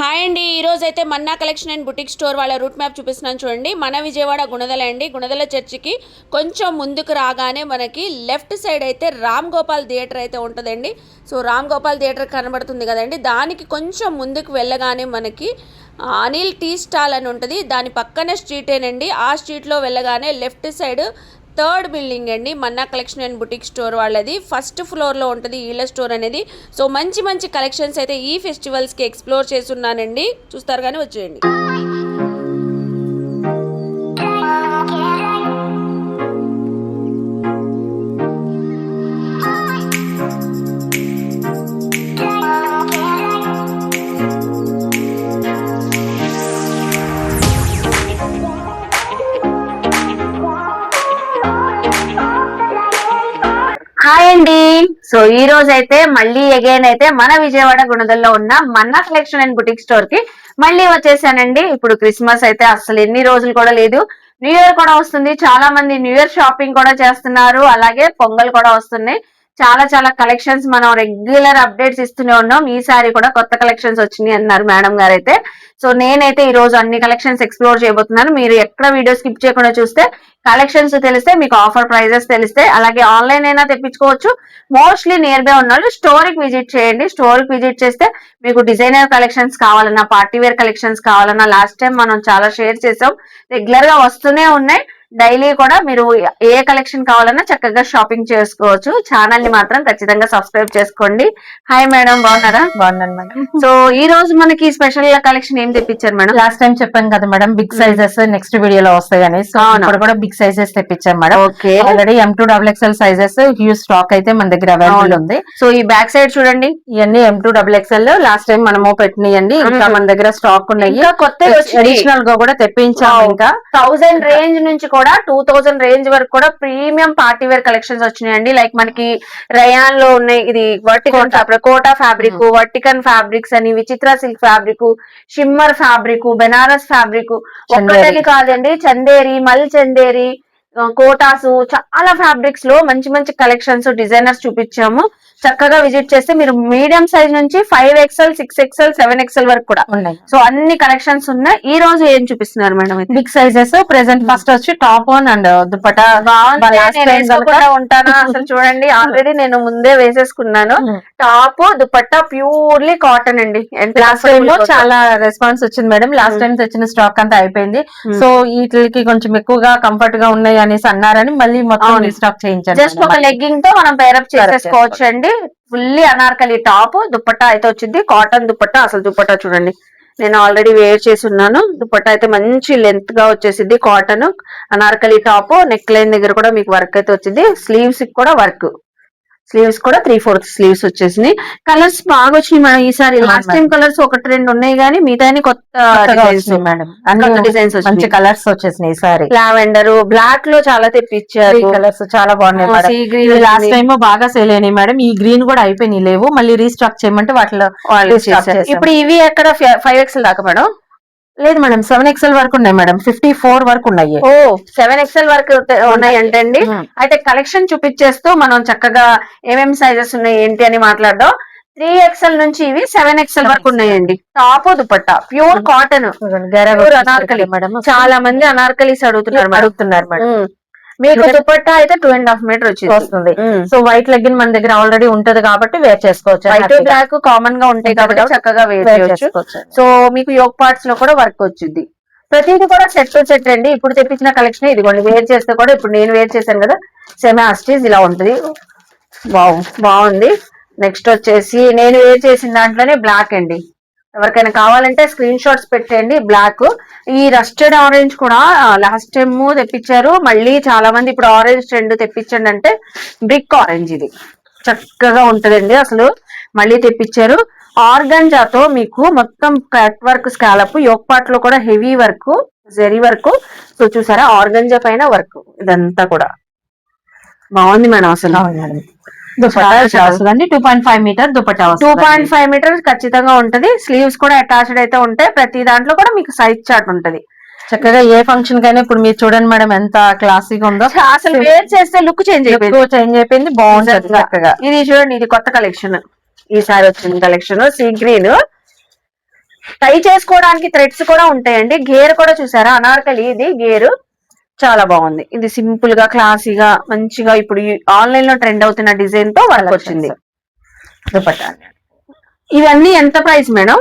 Hi అండి, ఈరోజు అయితే మన్నా కలెక్షన్ అండ్ బుటిక్ స్టోర్ వాళ్ళ రూట్ మ్యాప్ చూపిస్తున్నాను చూడండి. మన విజయవాడ గుణదల అండి. గుణదల చర్చికి కొంచెం ముందుకు రాగానే మనకి లెఫ్ట్ సైడ్ అయితే రామ్ గోపాల్ థియేటర్ అయితే ఉంటుందండి. సో రామ్ గోపాల్ థియేటర్ కనబడుతుంది కదండి, దానికి కొంచెం ముందుకు వెళ్ళగానే మనకి అనిల్ టీ స్టాల్ అని ఉంటుంది. దాని పక్కన స్ట్రీటేనండి. ఆ స్ట్రీట్లో వెళ్ళగానే లెఫ్ట్ సైడ్ థర్డ్ బిల్డింగ్ అండి, మన్నా కలెక్షన్ అండ్ బుటిక్ స్టోర్ వాళ్ళది. ఫస్ట్ ఫ్లోర్లో ఉంటుంది ఈళ్ళ స్టోర్ అనేది. సో మంచి మంచి కలెక్షన్స్ అయితే ఈ ఫెస్టివల్స్కి ఎక్స్ప్లోర్ చేస్తున్నానండి. చూస్తారు కానీ వచ్చేయండి. హాయ్ అండి. సో ఈ రోజు అయితే మళ్ళీ అగైన్ అయితే మన విజయవాడ గుణదల్లో ఉన్న మన్నా కలెక్షన్ అండ్ బుటిక్ స్టోర్ కి మళ్ళీ వచ్చేసానండి. ఇప్పుడు క్రిస్మస్ అయితే అసలు ఎన్ని రోజులు కూడా లేదు, న్యూ ఇయర్ కూడా వస్తుంది. చాలా మంది న్యూ ఇయర్ షాపింగ్ కూడా చేస్తున్నారు, అలాగే పొంగల్ కూడా వస్తున్నాయి. చాలా చాలా కలెక్షన్స్ మనం రెగ్యులర్ అప్డేట్స్ ఇస్తూనే ఉన్నాం. ఈసారి కూడా కొత్త కలెక్షన్స్ వచ్చినాయి అన్నారు మేడం గారు అయితే. సో నేనైతే ఈ రోజు అన్ని కలెక్షన్స్ ఎక్స్ప్లోర్ చేయబోతున్నాను. మీరు ఎక్కడ వీడియో స్కిప్ చేయకుండా చూస్తే కలెక్షన్స్ తెలిస్తే, మీకు ఆఫర్ ప్రైజెస్ తెలిస్తే, అలాగే ఆన్లైన్ అయినా తెప్పించుకోవచ్చు. మోస్ట్లీ నియర్ బై ఉన్న స్టోర్ కి విజిట్ చేయండి. స్టోర్ కి విజిట్ చేస్తే మీకు డిజైనర్ కలెక్షన్స్ కావాలన్నా, పార్టీ వేర్ కలెక్షన్స్ కావాలన్నా, లాస్ట్ టైం మనం చాలా షేర్ చేసాం, రెగ్యులర్ గా వస్తూనే ఉన్నాయి. డైలీ కూడా మీరు ఏ కలెక్షన్ కావాలన్నా చక్కగా షాపింగ్ చేసుకోవచ్చు. ఛానల్ ని మాత్రం ఖచ్చితంగా సబ్స్క్రైబ్ చేసుకోండి. హాయ్ మేడం, బాగున్నారా? బాగున్నాను మేడం. సో ఈ రోజు మనకి స్పెషల్ కలెక్షన్ ఏం తెప్పించారు మేడం? లాస్ట్ టైం చెప్పాను కదా మేడం, బిగ్ సైజెస్ నెక్స్ట్ వీడియోలో వస్తాయని. సో ఇప్పుడు కూడా బిగ్ సైజెస్ తెప్పించాం madam. Okay, already M2XXL sizes huge stock అయితే మన దగ్గర అవైలబుల్ ఉంది. సో ఈ బ్యాక్ సైడ్ చూడండి, ఇవన్నీ M2XXL లాస్ట్ టైం మనము పెట్టినాయండి. ఇంకా మన దగ్గర స్టాక్ ఉన్నాయి, కొత్త అడిషనల్ గా కూడా తెప్పించాము. ఇంకా 1000 రేంజ్ నుంచి కూడా 2000 రేంజ్ వరకు కూడా ప్రీమియం పార్టీ వేర్ కలెక్షన్స్ వచ్చినాయండి. లైక్ మనకి రయాన్ లో ఉన్నాయి, ఇది వర్టికన్ ఫ్యాబ్రిక్, కోటా ఫ్యాబ్రిక్, వర్టికన్ ఫ్యాబ్రిక్స్ అని, Vichitra silk fabric, shimmer fabric, Banaras fabric, ఒక్కటని కాదండి, చందేరి, మల్ చందేరి, కోటాసు, చాలా ఫ్యాబ్రిక్స్ లో మంచి మంచి కలెక్షన్స్ డిజైనర్స్ చూపించాము. చక్కగా విజిట్ చేస్తే మీరు మీడియం సైజ్ నుంచి 5XL, 6XL, 7XL వరకు కూడా ఉన్నాయి. సో అన్ని కలెక్షన్స్ ఉన్నాయి. ఈ రోజు ఏం చూపిస్తున్నారు madam? Big sizes present first వచ్చి టాప్ వన్ అండ్ దుపట్టా ఉంటాను. అసలు చూడండి, ఆల్రెడీ నేను ముందే వేసేసుకున్నాను. టాప్ దుపట్టా ప్యూర్లీ కాటన్ అండి. లాస్ట్ టైం చాలా రెస్పాన్స్ వచ్చింది మేడం. లాస్ట్ టైం తెచ్చిన స్టాక్ అంతా అయిపోయింది. సో వీటికి కొంచెం ఎక్కువగా కంఫర్ట్ గా ఉన్నాయి అనేసి అన్నారని మళ్ళీ మొత్తం రీస్టాక్ చేయించాను. జస్ట్ ఒక లెగ్గింగ్ తో మనం పేరప్ చేసేసుకోవచ్చు అండి. ఫుల్లీ అనార్కలి టాప్, దుపట్టా అయితే వచ్చింది కాటన్ దుపట్టా. అసలు దుపట్టా చూడండి, నేను ఆల్రెడీ వేర్ చేసి ఉన్నాను. దుపట్టా అయితే మంచి లెంత్ గా వచ్చేసింది, cotton Anarkali top. Neck line దగ్గర కూడా మీకు వర్క్ అయితే వచ్చింది. స్లీవ్స్ కూడా వర్క్, స్లీవ్స్ కూడా 3/4 స్లీవ్స్ వచ్చేసినాయి. కలర్స్ బాగా వచ్చినాయి మేడం ఈసారి. లాస్ట్ టైం కలర్స్ ఒకటి రెండు ఉన్నాయి కానీ మిగతా కొత్త మేడం, డిజైన్స్ మంచి కలర్స్ వచ్చేసినాయి ఈసారి. లావెండర్, బ్లాక్ లో చాలా తెప్పించారు. కలర్స్ చాలా బాగున్నాయి. లాస్ట్ టైం బాగా సేల్ అయినాయి మేడం. ఈ గ్రీన్ కూడా అయిపోయినాయి, లేవు, మళ్ళీ రీస్టాక్ చేయమంటే వాటిలో ఇప్పుడు ఇవి ఎక్కడ 5XL దాకా మేడం? లేదు మేడం, 7XL వరకు ఉన్నాయి మేడం, 54 వరకు ఉన్నాయి. ఓ 7XL వరకు ఉన్నాయి అంటే అండి. అయితే కలెక్షన్ చూపించేస్తూ మనం చక్కగా ఏమేమి సైజెస్ ఉన్నాయి ఏంటి అని మాట్లాడదాం. 3XL నుంచి ఇవి 7XL వరకు ఉన్నాయండి. Top dupatta pure cotton Anarkali. చాలా మంది అనార్కలీస్ అడుగుతున్నారు మేడం. మీకు దుపట్టా అయితే 2.5 మీటర్ వస్తుంది. సో వైట్ లెగ్గిన్ మన దగ్గర ఆల్రెడీ ఉంటది కాబట్టి వేర్ చేసుకోవచ్చు. వైట్ బ్లాక్ కామన్ గా ఉంటాయి కాబట్టి చక్కగా వేర్ చేసుకోవచ్చు. సో మీకు యోక్ పార్ట్స్ లో కూడా వర్క్ వచ్చింది. ప్రతిదీ కూడా సెట్ టు సెట్ అండి. ఇప్పుడు తెప్పించిన కలెక్షన్ ఇదిగోండి. వేర్ చేస్తే కూడా ఇప్పుడు నేను వేర్ చేశాను కదా, సెమీ ఆస్టీస్ ఇలా ఉంటది. బాగుంది. నెక్స్ట్ వచ్చేసి నేను వేర్ చేసిన దాంట్లోనే బ్లాక్ అండి. ఎవరికైనా కావాలంటే స్క్రీన్ షాట్స్ పెట్టండి. బ్లాక్, ఈ రస్టెడ్ ఆరెంజ్ కూడా లాస్ట్ టైమ్ తెప్పించారు. మళ్ళీ చాలా మంది ఇప్పుడు ఆరెంజ్ ట్రెండ్ తెప్పించండి అంటే బ్రిక్ ఆరెంజ్, ఇది చక్కగా ఉంటదండి. అసలు మళ్ళీ తెప్పించారు. ఆర్గంజాతో మీకు మొత్తం cut work, scallop, yoke part లో కూడా heavy work, zari work. So చూసారా, ఆర్గంజా పైన వర్క్, ఇదంతా కూడా బాగుంది మేడం. అసలు 2.5 మీటర్ దుపట్టా, 2.5 మీటర్ ఖచ్చితంగా ఉంటది. స్లీవ్స్ కూడా అటాచ్డ్ అయితే ఉంటాయి. ప్రతి దాంట్లో కూడా మీకు సైజ్ చార్ట్ ఉంటది. చక్కగా ఏ ఫంక్షన్ కైనా ఇప్పుడు మీరు చూడండి మేడం ఎంత క్లాసీగా ఉందో. అసలు వేర్ చేస్తే లుక్ చేంజ్ అయిపోయింది, బాగుంటది చక్కగా. ఇది చూడండి, ఇది కొత్త కలెక్షన్ ఈసారి వచ్చిన కలెక్షన్. సీ గ్రీన్ టై చేసుకోవడానికి థ్రెడ్స్ కూడా ఉంటాయండి. గేర్ కూడా చూసారా, అనార్కలి ఇది గేరు చాలా బాగుంది. ఇది సింపుల్ గా క్లాసీగా మంచిగా ఇప్పుడు ఆన్లైన్ లో ట్రెండ్ అవుతున్న డిజైన్ తో వర్క్ వచ్చింది. దుపట్టా ఇవన్నీ ఎంత ప్రైస్ మేడం?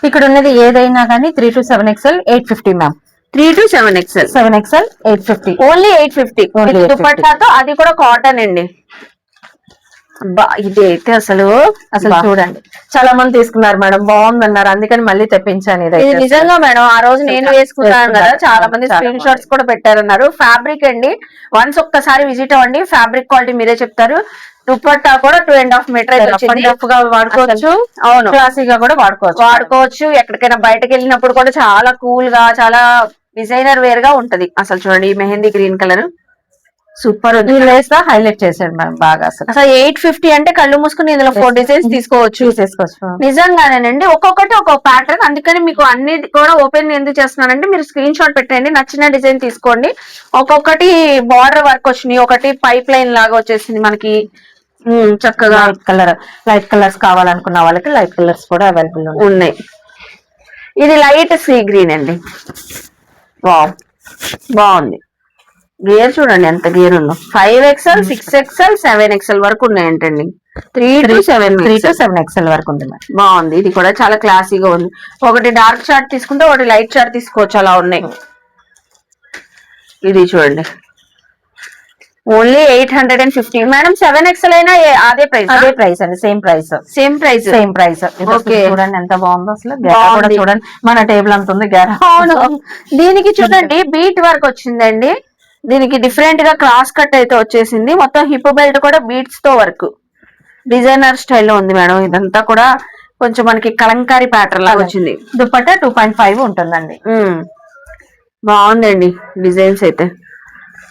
ఇక్కడ ఉన్నది ఏదైనా కానీ 3 to 7 XL 850 ma'am. 3 to 7 XL 7 XL 850 only 850 Only 850. దుపట్టాతో, అది కూడా కాటన్ అండి. అబ్బా ఇది అయితే అసలు అసలు చూడండి చాలా మంది తీసుకున్నారు మేడం, బాగుందన్నారు, అందుకని మళ్ళీ తెప్పించాను. ఇది ఇదైతే నిజంగా మేడం ఆ రోజు నేను వేసుకున్నాను కదా, చాలా మంది చాలా స్క్రీన్ షాట్స్ కూడా పెట్టారన్నారు. ఫ్యాబ్రిక్ అండి, వన్స్ ఒక్కసారి విజిట్ అవ్వండి, ఫ్యాబ్రిక్ క్వాలిటీ మీరే చెప్తారు. దుపట్టా కూడా 2.5 మీటర్ అయితే వచ్చింది. రఫ్ గా వాడుకోవచ్చు, అవును క్లాసీగా కూడా వాడుకోవచ్చు. ఎక్కడికైనా బయటకు వెళ్ళినప్పుడు కూడా చాలా కూల్ గా, చాలా డిజైనర్ వేర్ గా ఉంటది. అసలు చూడండి ఈ మెహందీ గ్రీన్ కలర్ సూపర్ ఉంది. ఈ లేస్ హైలైట్ చేశాడు మేడం బాగా. అసలు 850 అంటే కళ్ళు మూసుకుని ఇందులో 4 డిజైన్స్ తీసుకోవచ్చు. నిజంగానేనండి, ఒక్కొక్కటి ఒక్కొక్క ప్యాటర్న్. అందుకని మీకు అన్ని కూడా ఓపెన్ ఎందుకు చేస్తున్నానంటే మీరు స్క్రీన్ షాట్ పెట్టండి, నచ్చిన డిజైన్ తీసుకోండి. ఒక్కొక్కటి బార్డర్ వర్క్ వచ్చినాయి, ఒకటి పైప్ లైన్ లాగా వచ్చేసింది మనకి. చక్కగా లైట్ కలర్స్ కావాలనుకున్న వాళ్ళకి లైట్ కలర్స్ కూడా అవైలబుల్ ఉన్నాయి. ఇది లైట్ సీ గ్రీన్ అండి, వావ్ బాగుంది. గేర్ చూడండి ఎంత గేర్ ఉందో. 5 XL 6 XL 7 XL వరకు ఉన్నాయంటండి. 3 to 7 XL వరకు ఉంది మేడం. బాగుంది. ఇది కూడా చాలా క్లాసీగా ఉంది. ఒకటి డార్క్ షార్ట్ తీసుకుంటే ఒకటి లైట్ షార్ట్ తీసుకోవచ్చు, అలా ఉన్నాయి. ఇది చూడండి ఓన్లీ 850 మేడం. 7 XL అయినా అదే ప్రైస్ అండి, సేమ్ ప్రైస్. ఓకే చూడండి ఎంత బాగుందో అసలు. కూడా చూడండి మన టేబుల్ అంత ఉంది గ్యారా. అవును, దీనికి చూడండి బీట్ వర్క్ వచ్చిందండి. దీనికి డిఫరెంట్ గా క్రాస్ కట్ అయితే వచ్చేసింది. మొత్తం హిప్ బెల్ట్ కూడా బీట్స్ తో వర్క్, డిజైనర్ స్టైల్లో ఉంది మేడం. ఇదంతా కూడా కొంచెం మనకి కలంకారీ ప్యాటర్న్ లాగా వచ్చింది. దుపట్టా 2.5 ఉంటుందండి. బాగుందండి డిజైన్స్ అయితే.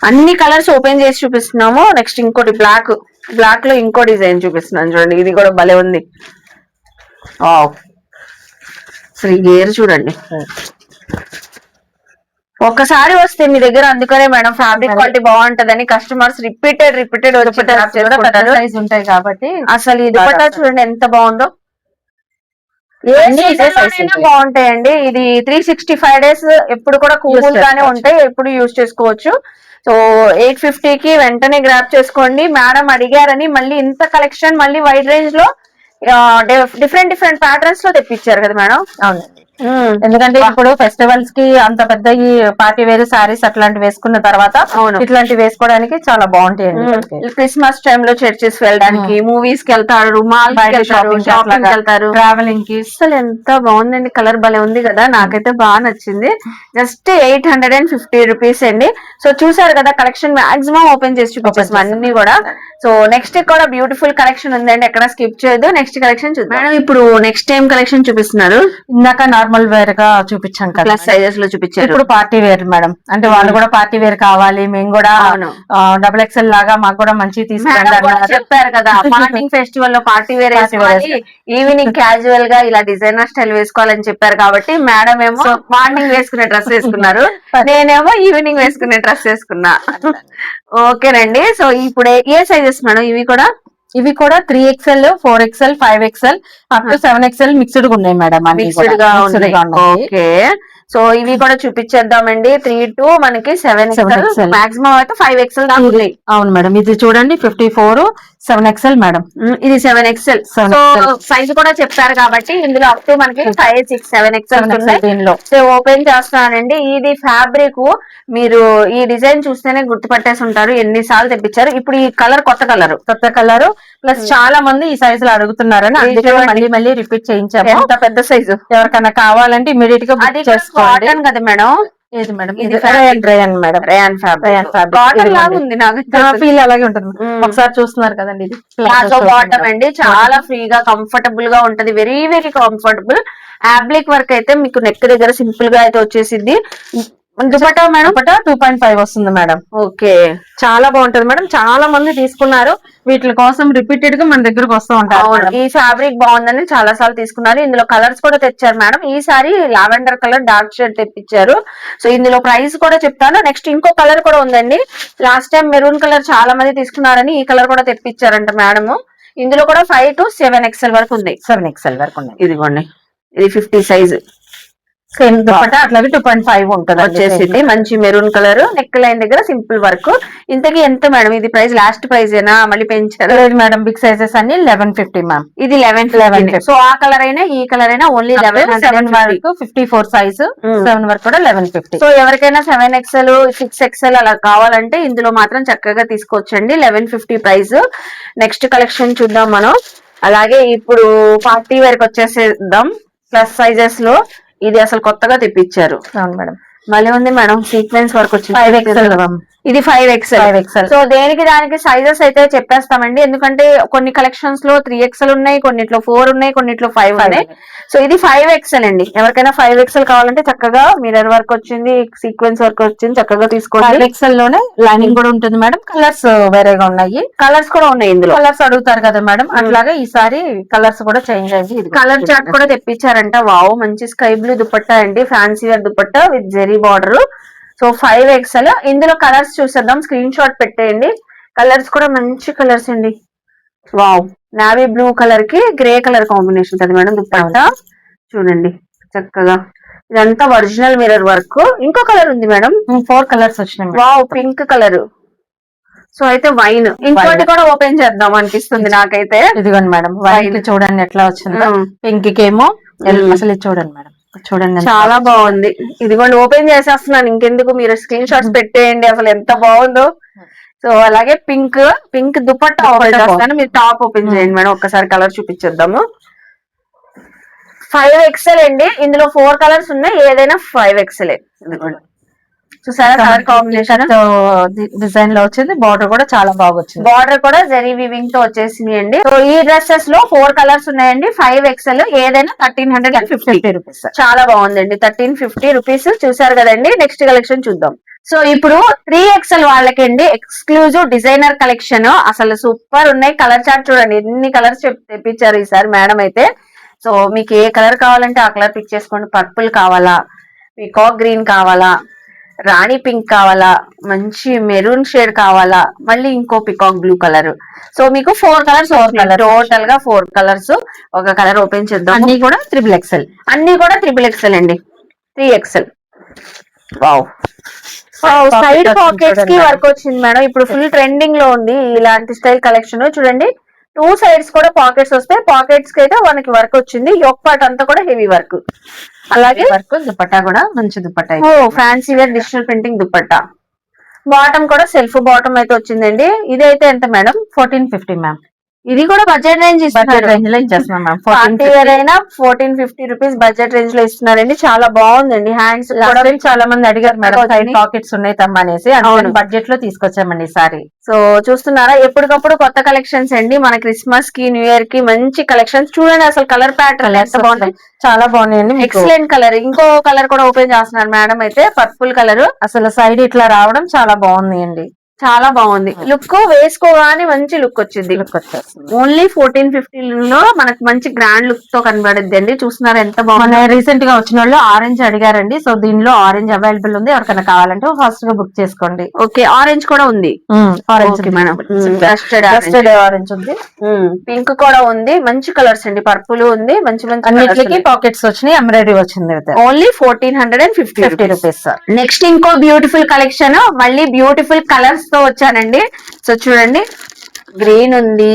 అన్ని కలర్స్ ఓపెన్ చేసి చూపిస్తున్నాము. నెక్స్ట్ ఇంకోటి బ్లాక్ లో ఇంకో డిజైన్ చూపిస్తున్నాను చూడండి. ఇది కూడా భలే ఉంది. అసలు గేర్ చూడండి, ఒక్కసారి వస్తే మీ దగ్గర. అందుకనే మేడం ఫ్యాబ్రిక్ క్వాలిటీ బాగుంటదని కస్టమర్స్ రిపీటెడ్ సైజ్ ఉంటాయి కాబట్టి. అసలు ఈ దుపట్టా చూడండి ఎంత బాగుందో. బాగుంటాయండి. ఇది 365 days ఎప్పుడు కూడా కూల్ గానే ఉంటాయి, ఎప్పుడు యూజ్ చేసుకోవచ్చు. సో 850 కి వెంటనే గ్రాప్ చేసుకోండి. మేడం అడిగారని మళ్ళీ ఇంత కలెక్షన్ మళ్ళీ వైడ్ రేంజ్ లో డిఫరెంట్ ప్యాటర్న్స్ లో తెప్పించారు కదా మేడం. అవునండి, ఎందుకంటే ఇప్పుడు ఫెస్టివల్స్ కి అంత పెద్ద ఈ పార్టీ వేర్ సారీస్ అట్లాంటివి వేసుకున్న తర్వాత ఇట్లాంటివి వేసుకోవడానికి చాలా బాగుంటాయండి. క్రిస్మస్ టైమ్ లో చర్చెస్ వెళ్ళడానికి, మూవీస్ కి వెళ్తారు, మాల్ షాపింగ్ వెళ్తారు, ట్రావెలింగ్ కి. అసలు ఎంత బాగుందండి, కలర్ భలే ఉంది కదా, నాకైతే బాగా నచ్చింది. జస్ట్ 850 రూపీస్ అండి. సో చూసారు కదా కలెక్షన్ మాక్సిమం ఓపెన్ చేసి చూపించేసాం అన్ని కూడా. సో నెక్స్ట్ కూడా బ్యూటిఫుల్ కలెక్షన్ ఉందండి, ఎక్కడ స్కిప్ చేయొద్దు. నెక్స్ట్ కలెక్షన్ చూద్దాం మేడం. ఇప్పుడు నెక్స్ట్ టైం కలెక్షన్ చూపిస్తున్నారు. ఇందాక నార్మల్ వేర్ గా చూపించాం కదా, ప్లస్ సైజెస్ లో చూపించారు. ఇప్పుడు పార్టీ వేర్ మేడం, అంటే వాళ్ళు కూడా పార్టీ వేర్ కావాలి, మేము కూడా XXL లాగా మాకు కూడా మంచి తీసుకురండి చెప్పారు కదా. మార్నింగ్ ఫెస్టివల్ లో పార్టీ వేర్ వేసుకోవాలి, ఈవినింగ్ క్యాజువల్ గా ఇలా డిజైనర్ స్టైల్ వేసుకోవాలని చెప్పారు కాబట్టి మేడం ఏమో మార్నింగ్ వేసుకునే డ్రెస్ వేసుకున్నారు, నేనేమో ఈవినింగ్ వేసుకునే డ్రెస్ వేసుకున్నా. ఓకేనండి. సో ఇప్పుడు ఏ సైజెస్ మేడం ఇవి కూడా 3 XL 4 XL 5 XL up to 7 XL mixed గా ఉన్నాయి మేడం. మిక్స్డ్ గా ఉన్నాయి. ఓకే, సో ఇవి కూడా చూపించేద్దామండి. 3 to మనకి 7 XL, మాక్సిమం అయితే 5 XL దాకా ఉన్నాయి. అవును మేడం, ఇది చూడండి 54 7 XL మేడం. ఇది 7 XL. సైజ్ కూడా చెప్పారు కాబట్టి ఇందులో అప్ టు మనకి 5 6 7 XL ఓపెన్ చేస్తున్నానండి. ఇది ఫ్యాబ్రిక్ మీరు ఈ డిజైన్ చూస్తేనే గుర్తుపట్టేసి ఉంటారు, ఎన్నిసార్లు తెప్పించారు. ఇప్పుడు ఈ కలర్ కొత్త కలర్ ప్లస్ చాలా మంది ఈ సైజ్ లో అడుగుతున్నారని అందుకే మళ్ళీ రిపీట్ చేయించాము. ఎంత పెద్ద సైజు, ఎవరికైనా కావాలంటే ఇమీడియట్ గా బుక్ చేసుకోండి. కాటన్ కదా మేడం. ఏది మేడం, ఇది rayon madam, rayon fabric cotton లాగా ఉంది, నాకు ఫీల్ అలాగే ఉంటుంది. ఒకసారి చూస్తున్నారు కదండి, ఇది బాటమ్ అండి, చాలా ఫ్రీగా కంఫర్టబుల్ గా ఉంటది, వెరీ కంఫర్టబుల్. ఫ్యాబ్రిక్ వర్క్ అయితే మీకు నెక్ దగ్గర సింపుల్ గా అయితే వచ్చేసింది. దుపట్టా మేడం 2.5 వస్తుంది మేడం. ఓకే, చాలా బాగుంటది మేడం, చాలా మంది తీసుకున్నారు. వీటి కోసం రిపీటెడ్ గా మన దగ్గరకు వస్తూ ఉంటారు. ఈ ఫ్యాబ్రిక్ బాగుందని చాలా సార్లు తీసుకున్నారు. ఇందులో కలర్స్ కూడా తెచ్చారు మేడం. ఈసారి లావెండర్ కలర్ డార్క్ షేడ్ తెప్పించారు. సో ఇందులో ప్రైస్ కూడా చెప్తాను. నెక్స్ట్ ఇంకో కలర్ కూడా ఉందండి. లాస్ట్ టైం మెరూన్ కలర్ చాలా మంది తీసుకున్నారని ఈ కలర్ కూడా తెప్పించారంట మేడం. ఇందులో కూడా 5 to 7 XL వరకు ఉంది. 7 XL వరకు ఉంది. ఇదిగోండి, ఇది 50 సైజ్. సేమ్ దుపట్టా అట్లాగే 2.5 ఉంటుంది వచ్చేసింది. మంచి మెరూన్ కలర్, నెక్ లైన్ దగ్గర సింపుల్ వర్క్. ఇంతకీ ఎంత మేడం ఇది ప్రైస్? లాస్ట్ ప్రైస్ ఏనా మళ్ళీ పెంచారు? లేదు మేడం, బిగ్ సైజెస్ అన్ని 1150 మ్యామ్. ఇది 1150. సో ఆ కలర్ అయినా ఈ కలర్ అయినా ఓన్లీ 7 వరకు 54 సైజ్, 7 వరకు కూడా 1150. సో ఎవరికైనా 7XL 6XL అలా కావాలంటే ఇందులో మాత్రం చక్కగా తీసుకోవచ్చండి. 1150 ప్రైస్. నెక్స్ట్ కలెక్షన్ చూద్దాం మనం. అలాగే ఇప్పుడు పార్టీ వేర్ కి వచ్చేసేద్దాం. ప్లస్ సైజెస్ లో ఇది అసలు కొత్తగా తెప్పించారు. అవును మేడం. మళ్ళీ ఉంది మేడం సీక్వెన్స్ వర్క్ వచ్చింది. 5XL ఇది 5XL. 5XL. సో దేనికి దానికి సైజెస్ అయితే చెప్పేస్తామండి, ఎందుకంటే కొన్ని కలెక్షన్స్ లో 3XL ఉన్నాయి, కొన్నిట్లో 4 ఉన్నాయి, కొన్నిట్లో 5 ఉన్నాయి. సో ఇది 5XL అండి. ఎవరికైనా 5XL కావాలంటే చక్కగా మిర్రర్ వర్క్ వచ్చింది, సీక్వెన్స్ వర్క్ వచ్చింది, చక్కగా తీసుకోండి. 5XL లోనే లైనింగ్ కూడా ఉంటుంది మేడం. కలర్స్ వేరేగా ఉన్నాయి, కలర్స్ కూడా ఉన్నాయి ఇందులో. కలర్స్ అడుగుతారు కదా మేడం, అట్లాగే ఈసారి కలర్స్ కూడా చేంజ్ అయింది. కలర్ చార్ట్ కూడా తెప్పించారంట. వావ్, మంచి స్కై బ్లూ దుపట్టా అండి, fancy wear dupatta with zari border. So 5XL. ఇందులో కలర్స్ చూసేద్దాం, స్క్రీన్ షాట్ పెట్టేయండి. కలర్స్ కూడా మంచి కలర్స్ అండి. వావ్, నావీ బ్లూ కలర్ కి గ్రే కలర్ కాంబినేషన్ కదా మేడం దుపట్టా. చూడండి చక్కగా ఇదంతా ఒరిజినల్ మిర్రర్ వర్క్. ఇంకో కలర్ ఉంది మేడం, 4 కలర్స్ వచ్చినాయి. Wow, pink colour. సో అయితే వైన్. ఇంకోటి కూడా ఓపెన్ చేద్దాం అనిపిస్తుంది నాకైతే. ఇదిగోండి మేడం, వైట్ చూడండి ఎట్లా వచ్చిందో. పింక్ కేమో అసలు ఇది చూడండి మేడం, చూడండి చాలా బాగుంది. ఇదిగోండి ఓపెన్ చేసేస్తున్నాను, ఇంకెందుకు మీరు స్క్రీన్ షాట్స్ పెట్టేయండి, అసలు ఎంత బాగుందో. సో అలాగే పింక్ దుపట్టా ఓపెన్ చేస్తాను, మీరు టాప్ ఓపెన్ చేయండి మేడం. ఒక్కసారి కలర్ చూపించేద్దాము. 5XL అండి. ఇందులో 4 కలర్స్ ఉన్నాయి, ఏదైనా 5XL. చూసారా కలర్ కాంబినేషన్ డిజైన్ లో వచ్చింది. బార్డర్ కూడా చాలా బాగా వచ్చింది. బార్డర్ కూడా జరీ వీవింగ్ తో వచ్చేసింది అండి. సో ఈ డ్రెస్సెస్ లో 4 కలర్స్ ఉన్నాయండి. 5XL ఏదైనా 1350 రూపీస్. చాలా బాగుందండి. 1350 రూపీస్. చూసారు కదండి. నెక్స్ట్ కలెక్షన్ చూద్దాం. సో ఇప్పుడు 3XL వాళ్ళకండి ఎక్స్క్లూజివ్ డిజైనర్ కలెక్షన్. అసలు సూపర్ ఉన్నాయి. కలర్ చార్ట్ చూడండి, ఎన్ని కలర్స్ తెప్పించారు ఈసారి మేడం అయితే. సో మీకు ఏ కలర్ కావాలంటే ఆ కలర్ పిక్ చేసుకోండి. పర్పుల్ కావాలా, పీకాక్ గ్రీన్ కావాలా, రాణి పింక్ కావాలా, మంచి మెరూన్ షేడ్ కావాలా, మళ్ళీ ఇంకో పికాక్ బ్లూ కలర్. సో మీకు 4 కలర్స్ టోటల్ గా 4 కలర్స్. ఒక కలర్ ఓపెన్ చేద్దాం. అన్ని కూడా XXL. అన్ని కూడా XXL అండి. 3XL. వావ్, సైడ్ పాకెట్స్ కి వర్క్ వచ్చింది మేడం. ఇప్పుడు ఫుల్ ట్రెండింగ్ లో ఉంది ఇలాంటి స్టైల్ కలెక్షన్. చూడండి 2 సైడ్స్ కూడా పాకెట్స్ వస్తాయి. పాకెట్స్ కి అయితే మనకి వర్క్ వచ్చింది. యోక్ పార్ట్ అంతా కూడా హెవీ వర్క్. అలాగే వర్క్ దుపట్టా కూడా మంచి dupatta. Fancy wear digital printing dupatta. Bottom కూడా సెల్ఫ్ బాటమ్ అయితే వచ్చిందండి. ఇదైతే ఎంత మేడం? 1450 మ్యామ్. ఇది కూడా బడ్జెట్ రేంజ్ ఇస్తున్నారు. లో ఇచ్చేస్తున్నాం మ్యామ్. పార్టీ వేర్ అయినా 1450 రూపీస్ బడ్జెట్ రేంజ్ లో ఇస్తున్నారండి. చాలా బాగుందండి. హ్యాండ్స్ చాలా మంది అడిగారు మేడం, సైడ్ పాకెట్స్ ఉన్నాయి తమ్మ అనేసి. బడ్జెట్ లో తీసుకొచ్చామండి ఈసారి. సో చూస్తున్నారా, ఎప్పటికప్పుడు కొత్త కలెక్షన్స్ అండి. మన క్రిస్మస్ కి, న్యూ ఇయర్ కి మంచి కలెక్షన్స్. చూడండి అసలు కలర్ ప్యాటర్న్ ఎంత బాగుంది, చాలా బాగున్నాయండి. Excellent colour. ఇంకో కలర్ కూడా ఓపెన్ చేస్తున్నారు మేడం అయితే, పర్పుల్ కలర్. అసలు సైడ్ ఇట్లా రావడం చాలా బాగుంది అండి. చాలా బాగుంది లుక్. వేసుకోగానే మంచి లుక్ వచ్చింది. ఓన్లీ 1450 లో మనకు మంచి గ్రాండ్ లుక్ తో కనబడుద్ది అండి. చూస్తున్నారా ఎంత బాగుంది. రీసెంట్ గా వచ్చిన వాళ్ళు ఆరెంజ్ అడిగారండి. సో దీనిలో ఆరెంజ్ అవైలబుల్ ఉంది, ఎవరికైనా కావాలంటే ఫాస్ట్ గా బుక్ చేసుకోండి. ఓకే, ఆరెంజ్ కూడా ఉంది. ఆరెంజ్ మేడం, ఆరెంజ్ ఉంది, పింక్ కూడా ఉంది. మంచి కలర్స్ అండి. పర్పుల్ ఉంది. మంచి మంచి అన్నిటికి పాకెట్స్ వచ్చినాయి, ఎంబ్రాయిడరీ వచ్చింది. Only 1450 rupees. నెక్స్ట్ ఇంకో బ్యూటిఫుల్ కలెక్షన్, మళ్ళీ బ్యూటిఫుల్ కలర్స్ తో వచ్చానండి. సో చూడండి, గ్రీన్ ఉంది.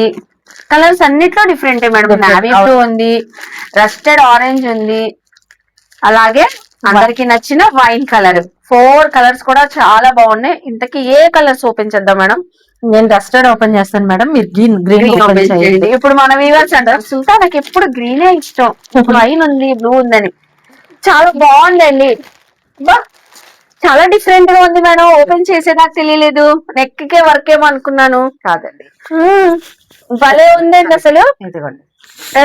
కలర్స్ అన్నిట్లో డిఫరెంట్ మేడం. నావీ బ్లూ ఉంది, రస్టెడ్ ఆరెంజ్ ఉంది, అలాగే అందరికి నచ్చిన వైన్ కలర్. 4 కలర్స్ కూడా చాలా బాగున్నాయి. ఇంతకీ ఏ కలర్స్ ఓపెన్ చేద్దాం మేడం? నేను డస్టర్డ్ ఓపెన్ చేస్తాను మేడం, మీరు గ్రీన్ ఓపెన్ చేయండి. ఇప్పుడు మన వ్యూవర్స్ అంటారు, సుల్తా నాకు ఎప్పుడు గ్రీనే ఇష్టం, వైన్ ఉంది, బ్లూ ఉందని. చాలా బాగుందండి. బా, చాలా డిఫరెంట్ గా ఉంది మేడం. ఓపెన్ చేసేదాకా తెలియలేదు. నెక్ కే వర్క్ ఏమో అనుకున్నాను. కాదండి, భలే ఉందండి అసలు. ఇదిగోండి,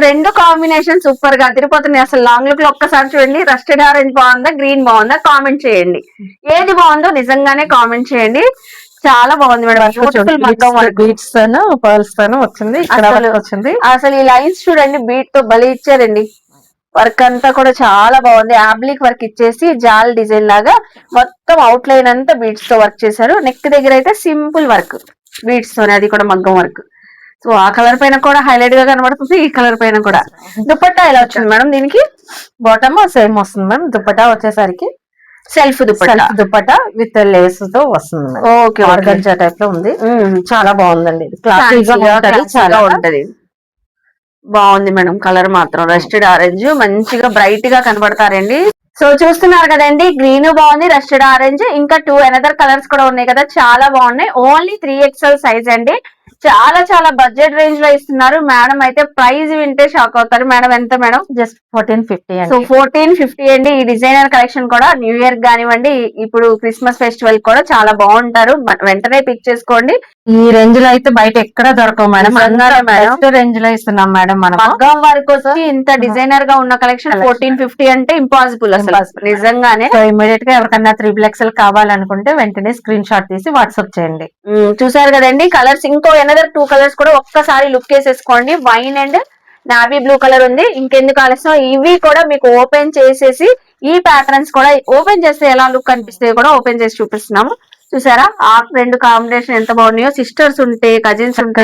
2 కాంబినేషన్ సూపర్ గా తిరిగిపోతున్నాయి. అసలు లాంగ్ లుక్ లో ఒక్కసారి చూడండి. రస్టెడ్ ఆరెంజ్ బాగుందా, గ్రీన్ బాగుందా? కామెంట్ చేయండి. ఏది బాగుందో నిజంగానే కామెంట్ చేయండి. చాలా బాగుంది మేడం. బీట్స్ తోను పర్ల్స్ తోను వచ్చింది, వచ్చింది. అసలు ఈ లైన్స్ చూడండి, బీట్ తో భలే ఇచ్చారండి. వర్క్ అంతా కూడా చాలా బాగుంది. ఆబ్లిక్ వర్క్ ఇచ్చేసి జాల్ డిజైన్ లాగా మొత్తం అవుట్ లైన్ అంతా బీట్స్ తో వర్క్ చేశారు. నెక్ దగ్గర అయితే సింపుల్ వర్క్ బీట్స్ తోనే, అది కూడా మగ్గం వర్క్. సో ఆ కలర్ పైన కూడా హైలైట్ గా కనబడుతుంది, ఈ కలర్ పైన కూడా. దుపట్టా ఎలా వచ్చింది మేడం దీనికి? బాటమ్ సేమ్ వస్తుంది మ్యామ్. దుపట్టా వచ్చేసరికి self dupatta, dupatta with lace తో వస్తుంది. ఓకే, ఆర్గంజా టైప్ లో ఉంది. చాలా బాగుందండి. చాలా ఉంటది. బాగుంది మేడం. కలర్ మాత్రం రస్టెడ్ ఆరెంజ్ మంచిగా బ్రైట్ గా కనబడతారండి. సో చూస్తున్నారు కదండి, గ్రీన్ బాగుంది, రస్టెడ్ ఆరెంజ్, ఇంకా 2 అనదర్ కలర్స్ కూడా ఉన్నాయి కదా, చాలా బాగున్నాయి. ఓన్లీ 3XL సైజ్ అండి. చాలా చాలా బడ్జెట్ రేంజ్ లో ఇస్తున్నారు. మేడం అయితే ప్రైస్ వింటే షాక్ అవుతారు. మేడం ఎంత మేడం? జస్ట్ 1450 సో అండి. 1450 అండి. ఈ డిజైనర్ కలెక్షన్ కూడా న్యూ ఇయర్ కానివ్వండి, ఇప్పుడు క్రిస్మస్ ఫెస్టివల్ కూడా చాలా బాగుంటారు. వెంటనే పిక్ చేసుకోండి. ఈ రేంజ్ లో అయితే బయట ఎక్కడ దొరకవు మేడం. నిజంగానే మేడం. బెస్ట్ రేంజ్ లో ఇస్తున్నాం మేడం మనం. మగ్గం వరకు వచ్చి ఇంత డిజైనర్ గా ఉన్న కలెక్షన్ 1450 అంటే ఇంపాసిబుల్ అసలు, నిజంగానే. సో ఇమీడియట్ గా ఎవరికన్నా 3XL కావాలనుకుంటే వెంటనే స్క్రీన్ షాట్ తీసి వాట్సాప్ చేయండి. చూసారు కదండి కలర్స్. ఇంకో ఎనదర్ 2 కలర్స్ కూడా ఒక్కసారి లుక్ వేసేసుకోండి. Wine and navy blue colour ఉంది. ఇంకెందుకు ఆలస్యం, ఇవి కూడా మీకు ఓపెన్ చేసేసి ఈ ప్యాటర్న్స్ కూడా ఓపెన్ చేస్తే ఎలా లుక్ అనిపిస్తాయో కూడా ఓపెన్ చేసి చూపిస్తున్నాము. చూసారా ఆ 2 కాంబినేషన్ ఎంత బాగున్నాయో. సిస్టర్స్ ఉంటే, కజిన్స్ ఉంటే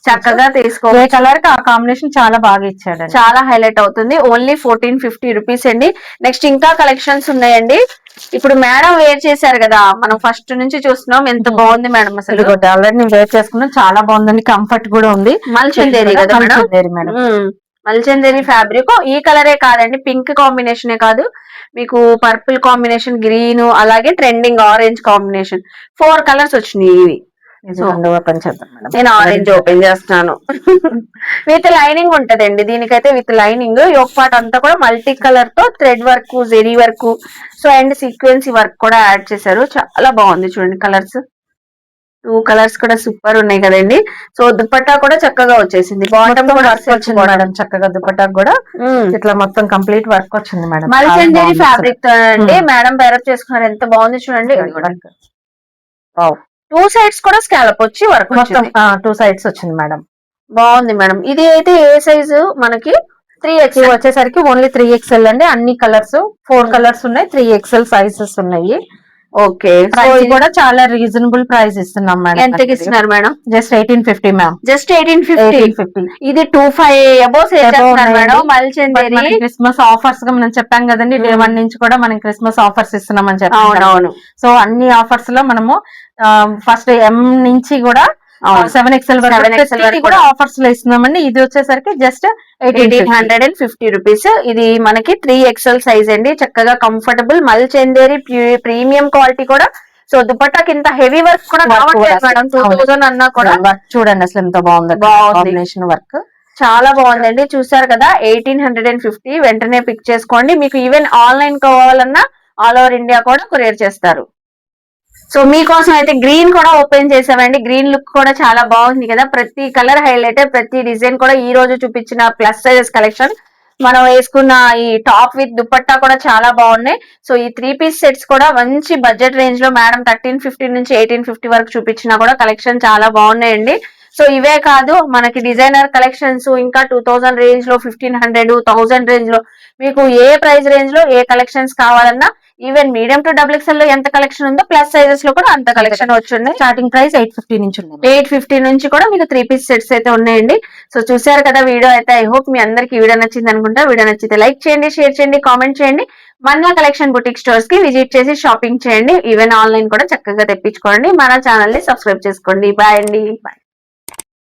చక్కగా తీసుకో. ఏ కలర్ కి ఆ కాంబినేషన్ చాలా బాగా ఇచ్చాడు, చాలా హైలైట్ అవుతుంది. ఓన్లీ 1450 రూపీస్ అండి. నెక్స్ట్ ఇంకా కలెక్షన్స్ ఉన్నాయండి. ఇప్పుడు మేడం వేర్ చేశారు కదా, మనం ఫస్ట్ నుంచి చూస్తున్నాం. ఎంత బాగుంది మేడం అసలు. ఆల్రెడీ నేను వేర్ చేసుకున్నాను, చాలా బాగుందండి. కంఫర్ట్ కూడా ఉంది. మల్చందేరి కదా మేడం, మల్చందేరి ఫ్యాబ్రిక్. ఈ కలరే కాదండి, పింక్ కాంబినేషనే కాదు, మీకు పర్పుల్ కాంబినేషన్, గ్రీన్, అలాగే ట్రెండింగ్ ఆరెంజ్ కాంబినేషన్, 4 కలర్స్ వచ్చినాయి ఇవి. నేను ఆరెంజ్ ఓపెన్ చేస్తున్నాను. విత్ లైనింగ్ ఉంటదండి దీనికైతే, విత్ లైనింగ్. యోక్ పార్ట్ అంతా కూడా మల్టీ కలర్ తో thread work, zari work, so and sequins work కూడా యాడ్ చేశారు. చాలా బాగుంది చూడండి. కలర్స్ 2 కలర్స్ కూడా సూపర్ ఉన్నాయి కదండి. సో దుపట్టా కూడా చక్కగా వచ్చేసింది. బాటమ్ కూడా వర్క్ వచ్చింది మేడం. చక్కగా దుపట్టా కూడా ఇట్లా మొత్తం కంప్లీట్ వర్క్ వచ్చింది మేడం. మల్చందేరి ఫ్యాబ్రిక్ తో అండి మేడం పేరప్ చేసుకున్నారు. ఎంత బాగుంది చూడండి. 2 సైడ్స్ కూడా స్కాలప్ వచ్చి వర్క్ మొత్తం 2 సైడ్స్ వచ్చింది మేడం. బాగుంది మేడం. ఇది అయితే ఏ సైజు మనకి? 3XL వచ్చేసరికి ఓన్లీ 3XL అండి. అన్ని కలర్స్ 4 కలర్స్ ఉన్నాయి. 3XL సైజెస్ ఉన్నాయి. ఓకే, ప్రైస్ కూడా చాలా రీజనబుల్ ప్రైస్ ఇస్తున్నాం మేడం. ఎంతకి ఇస్తున్నారు మేడం? Just 1850 ma'am. జస్ట్ 1850. ఇది 25 అబోవ్ మేడం. మల్చందేరి క్రిస్మస్ ఆఫర్స్ గా మనం చెప్పాం కదండి, డే 1 నుంచి కూడా మనం క్రిస్మస్ ఆఫర్స్ ఇస్తున్నామని చెప్పాం. అవునవును. సో అన్ని ఆఫర్స్ లో మనము ఫస్ట్ M నుంచి కూడా 7XL వరకు కూడా ఆఫర్స్ లో ఇస్తున్నామండి. ఇది వచ్చేసరికి జస్ట్ 1850 రూపీస్. ఇది మనకి 3XL సైజ్ అండి. చక్కగా కంఫర్టబుల్ మల్చందేరి ప్రీమియం క్వాలిటీ కూడా. సో దుపట్టా కింద హెవీ వర్క్ కూడా రావట్లేదు మేడం. 2000 అన్నా కూడా వర్క్ చూడండి అసలు ఎంత బాగుంది. కాంబినేషన్ వర్క్ చాలా బాగుందండి. చూసారు కదా 1850. వెంటనే పిక్ చేసుకోండి. మీకు ఈవెన్ ఆన్లైన్ కావాలన్నా ఆల్ ఓవర్ ఇండియా కూడా కొరియర్ చేస్తారు. సో మీకోసం అయితే గ్రీన్ కూడా ఓపెన్ చేసామండి. గ్రీన్ లుక్ కూడా చాలా బాగుంది కదా. ప్రతి కలర్ హైలైట్, ప్రతి డిజైన్ కూడా ఈ రోజు చూపించిన ప్లస్ సైజెస్ కలెక్షన్. మనం వేసుకున్న ఈ టాప్ విత్ దుపట్టా కూడా చాలా బాగున్నాయి. సో ఈ 3 పీస్ సెట్స్ కూడా మంచి బడ్జెట్ రేంజ్ లో మేడం 1350 నుంచి 1850 వరకు చూపించినా కూడా కలెక్షన్ చాలా బాగున్నాయండి. సో ఇవే కాదు, మనకి డిజైనర్ కలెక్షన్స్ ఇంకా 2000 రేంజ్ లో, 1500, 1000 రేంజ్ లో, మీకు ఏ ప్రైస్ రేంజ్ లో ఏ కలెక్షన్స్ కావాలన్నా, ఈవెన్ మీడియం టు XXL లో ఎంత కలెక్షన్ ఉందో ప్లస్ సైజెస్ లో కూడా అంత కలెక్షన్ వచ్చింది. స్టార్టింగ్ ప్రైస్ 850 నుంచి ఉంది. 850 నుంచి కూడా మీకు 3 పీస్ సెట్స్ అయితే ఉన్నాయండి. సో చూసారు కదా వీడియో అయితే. ఐ హోప్ మీ అందరికి వీడియో నచ్చింది అనుకుంటా. వీడియో నచ్చితే లైక్ చేయండి, షేర్ చేయండి, కామెంట్ చేయండి. మన్నా కలెక్షన్ బుటిక్ స్టోర్స్ కి విజిట్ చేసి షాపింగ్ చేయండి. ఈవెన్ ఆన్లైన్ కూడా చక్కగా తెప్పించుకోండి. మన ఛానల్ ని సబ్స్క్రైబ్ చేసుకోండి. బాయ్ అండి. బాయ్.